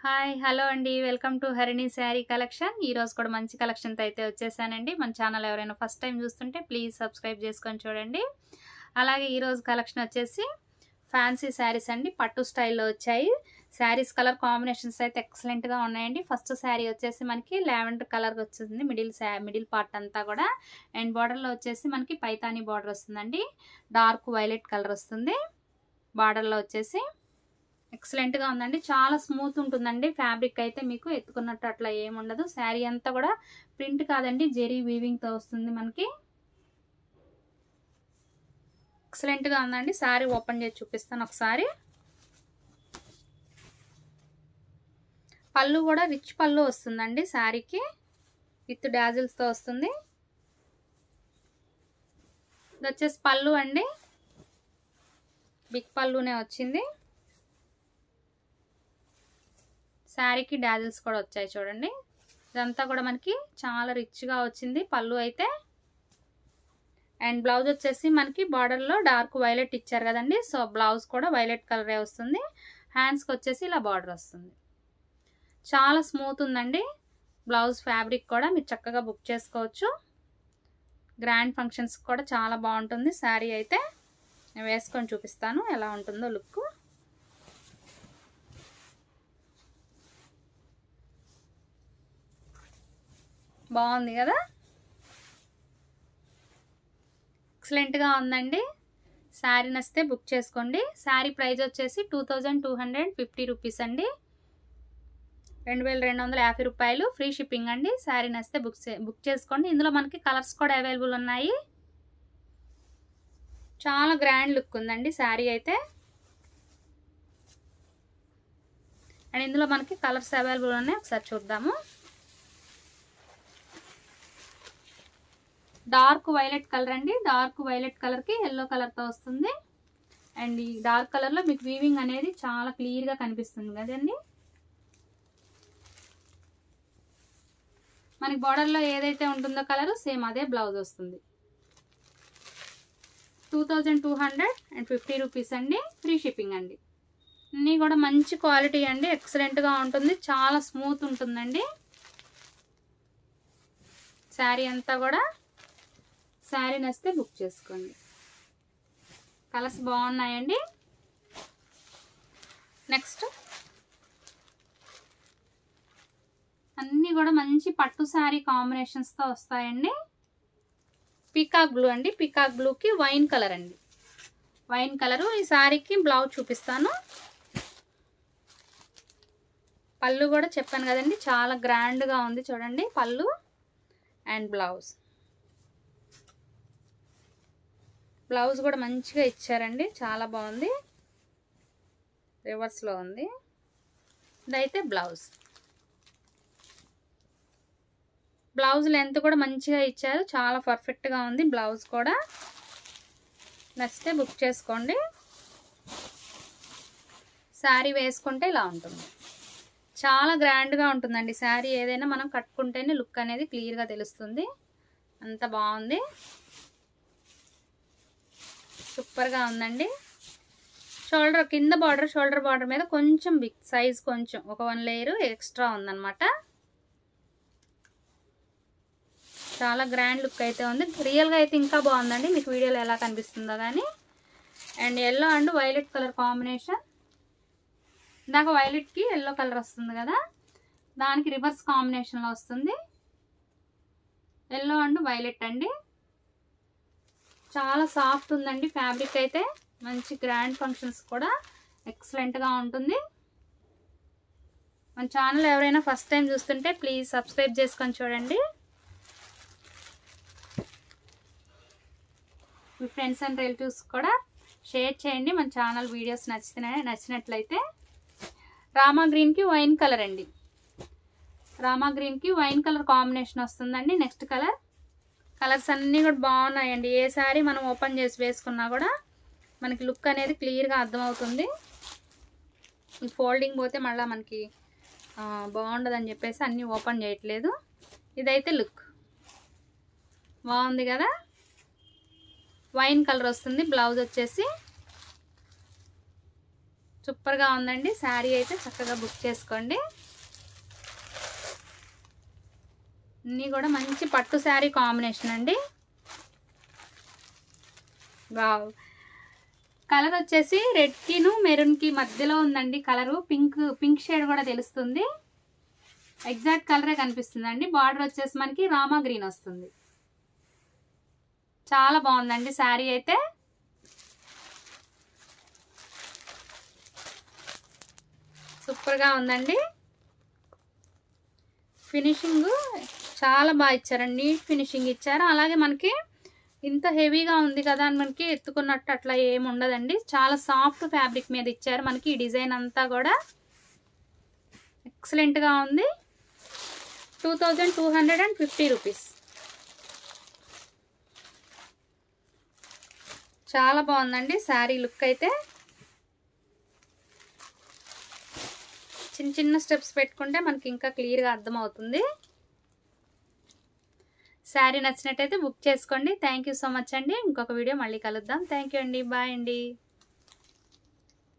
Hi hello అండి welcome to Harini sari collection ఈ రోజు కూడా మంచి కలెక్షన్ తో అయితే వచ్చేసానండి మన ఛానల్ ఎవరైనా ఫస్ట్ టైం చూస్తుంటే ప్లీజ్ సబ్స్క్రైబ్ చేసుకొని చూడండి అలాగే ఈ రోజు కలెక్షన్ వచ్చేసి ఫ్యాన్సీ శారీస్ అండి పట్టు స్టైల్లో వచ్చాయి శారీస్ కలర్ కాంబినేషన్స్ అయితే ఎక్సలెంట్ గా ఉన్నాయండి ఫస్ట్ శారీ వచ్చేసి మనకి లావెండర్ కలర్ వచ్చింది మిడిల్ పార్ట్ అంతా కూడా అండ్ బార్డర్ లో వచ్చేసి మనకి పైతాని బార్డర్ వస్తుందండి డార్క్ వైలెట్ కలర్ వస్తుంది బార్డర్ లో వచ్చేసి ఎక్సలెంట్ గా ఉందండి చాలా స్మూత్ ఉంటుందండి ఫ్యాబ్రిక్ అయితే మీకు ఎత్తుకున్నట్టు అట్లా ఏమి ఉండదు శారీ అంతా కూడా ప్రింట్ కాదండి జెరీ వీవింగ్ తో వస్తుంది మనకి ఎక్సలెంట్ గా ఉందండి శారీ ఓపెన్ చేసి చూపిస్తాను ఒకసారి పళ్ళు కూడా రిచ్ పళ్ళు వస్తుందండి శారీకి విత్ డాజిల్స్ తో వస్తుంది ఇది వచ్చేసి పళ్ళు అండి బిగ్ పళ్ళునే వచ్చింది శారీకి డాజిల్స్ కూడా వచ్చాయి చూడండి ఇదంతా కూడా మనకి చాలా రిచ్ గా వచ్చింది పళ్ళు అయితే అండ్ బ్లౌజ్ వచ్చేసి మనకి బార్డర్ లో డార్క్ వైలెట్ ఇచ్చారు కదండి సో బ్లౌజ్ కూడా వైలెట్ కలరే వస్తుంది హ్యాండ్స్ కి వచ్చేసి ఇలా బార్డర్ వస్తుంది చాలా స్మూత్ ఉందండి బ్లౌజ్ ఫ్యాబ్రిక్ కూడా మీరు చక్కగా బుక్ చేసుకోవచ్చు గ్రాండ్ ఫంక్షన్స్ కూడా చాలా బాగుంటుంది శారీ అయితే నేను వేసుకొని చూపిస్తాను ఎలా ఉంటుందో లుక్ బాగుంది కదా ఎక్సలెంట్ గా ఉందండి శారీ నచ్చితే బుక్ చేసుకోండి శారీ ప్రైస్ వచ్చేసి 2250 రూపీస్ అండి 2250 రూపాయలు ఫ్రీ షిప్పింగ్ అండి శారీ నచ్చితే బుక్ చేసుకోండి ఇందులో మనకి కలర్స్ కూడా అవైలబుల్ ఉన్నాయి చాలా గ్రాండ్ లుక్ ఉందండి శారీ అయితే అండ్ ఇందులో మనకి కలర్స్ అవైలబుల్ ఉన్నాయి ఒకసారి చూద్దాము డార్క్ వైలెట్ కలర్ అండి డార్క్ వైలెట్ కలర్ కి ఎల్లో కలర్ తో వస్తుంది అండ్ ఈ డార్క్ కలర్ లో మీకు వీవింగ్ అనేది చాలా క్లియర్ గా కనిపిస్తుంది కదండి మనకి బార్డర్ లో ఏదైతే ఉంటుందో కలర్ సేమ్ అదే బ్లౌజ్ వస్తుంది 2250 రూపీస్ అండి ఫ్రీ షిప్పింగ్ అండి అన్నీ కూడా మంచి క్వాలిటీ అండి ఎక్సలెంట్ గా ఉంటుంది చాలా స్మూత్ ఉంటుందండి శారీ అంతా కూడా శారీ నచ్చితే బుక్ చేసుకోండి కలర్స్ బాగున్నాయండి నెక్స్ట్ అన్నీ కూడా మంచి పట్టు శారీ కాంబినేషన్స్ తో వస్తాయండి పీకాక్ బ్లూ అండి పీకాక్ బ్లూకి వైన్ కలర్ అండి వైన్ కలరు ఈ శారీకి బ్లౌజ్ చూపిస్తాను పళ్ళు కూడా చెప్పాను కదండి చాలా గ్రాండ్గా ఉంది చూడండి పళ్ళు అండ్ బ్లౌజ్ కూడా మంచిగా ఇచ్చారండి చాలా బాగుంది రివర్స్లో ఉంది ఇదైతే బ్లౌజ్ లెంత్ కూడా మంచిగా ఇచ్చారు చాలా పర్ఫెక్ట్గా ఉంది బ్లౌజ్ కూడా నచ్చితే బుక్ చేసుకోండి శారీ వేసుకుంటే ఇలా ఉంటుంది చాలా గ్రాండ్గా ఉంటుందండి శారీ ఏదైనా మనం కట్టుకుంటేనే లుక్ అనేది క్లియర్గా తెలుస్తుంది అంత బాగుంది సూపర్గా ఉందండి షోల్డర్ కింద షోల్డర్ బార్డర్ మీద కొంచెం బిగ్ సైజ్ కొంచెం ఒక 1 లేయర్ ఎక్స్ట్రా ఉందన్నమాట చాలా గ్రాండ్ లుక్ అయితే ఉంది రియల్గా అయితే ఇంకా బాగుందండి మీకు వీడియోలో ఎలా కనిపిస్తుందో కానీ and yellow and violet colour combination ఇందాక వైలెట్కి ఎల్లో కలర్ వస్తుంది కదా దానికి రివర్స్ కాంబినేషన్లో వస్తుంది ఎల్లో అండ్ వైలెట్ అండి చాలా సాఫ్ట్ ఉందండి ఫ్యాబ్రిక్ అయితే మంచి గ్రాండ్ ఫంక్షన్స్ కూడా ఎక్సలెంట్గా ఉంటుంది మన ఛానల్ ఎవరైనా ఫస్ట్ టైం చూస్తుంటే ప్లీజ్ సబ్స్క్రైబ్ చేసుకొని చూడండి మీ ఫ్రెండ్స్ అండ్ రిలేటివ్స్ కూడా షేర్ చేయండి మన ఛానల్ వీడియోస్ నచ్చినట్లయితే రామా గ్రీన్కి వైన్ కలర్ అండి రామా గ్రీన్కి వైన్ కలర్ కాంబినేషన్ వస్తుందండి నెక్స్ట్ కలర్స్ అన్నీ కూడా బాగున్నాయండి ఏ సారీ మనం ఓపెన్ చేసి వేసుకున్నా కూడా మనకి లుక్ అనేది క్లియర్గా అర్థమవుతుంది ఈ ఫోల్డింగ్ పోతే మళ్ళీ మనకి బాగుండదని చెప్పేసి అన్నీ ఓపెన్ చేయట్లేదు ఇదైతే లుక్ బాగుంది కదా వైన్ కలర్ వస్తుంది బ్లౌజ్ వచ్చేసి సూపర్గా ఉందండి శారీ అయితే, చక్కగా బుక్ చేసుకోండి. అన్నీ కూడా మంచి పట్టు శారీ కాంబినేషన్ అండి. వావ్, కలర్ వచ్చేసి రెడ్కిను మెరూన్కి మధ్యలో ఉందండి. కలరు పింక్ షేడ్ కూడా తెలుస్తుంది. ఎగ్జాక్ట్ కలరే కనిపిస్తుందండి. బార్డర్ వచ్చేసి మనకి రామా గ్రీన్ వస్తుంది. చాలా బాగుందండి శారీ అయితే. సూపర్గా ఉందండి. ఫినిషింగ్ చాలా బాగా ఇచ్చారండి, నీట్ ఫినిషింగ్ ఇచ్చారు. అలాగే మనకి ఇంత హెవీగా ఉంది కదా అని మనకి ఎత్తుకున్నట్టు అట్లా ఏమి ఉండదండి. చాలా సాఫ్ట్ ఫ్యాబ్రిక్ మీద ఇచ్చారు మనకి. ఈ డిజైన్ అంతా కూడా ఎక్సలెంట్గా ఉంది. 2250 రూపీస్. చాలా బాగుందండి శారీ లుక్ అయితే. చిన్న చిన్న స్టెప్స్ పెట్టుకుంటే మనకి ఇంకా క్లియర్గా అర్థమవుతుంది. శారీ నచ్చినట్టయితే బుక్ చేసుకోండి. థ్యాంక్ యూ సో మచ్ అండి. ఇంకొక వీడియో మళ్ళీ కలుద్దాం. థ్యాంక్ యూ అండి. బాయ్ అండి.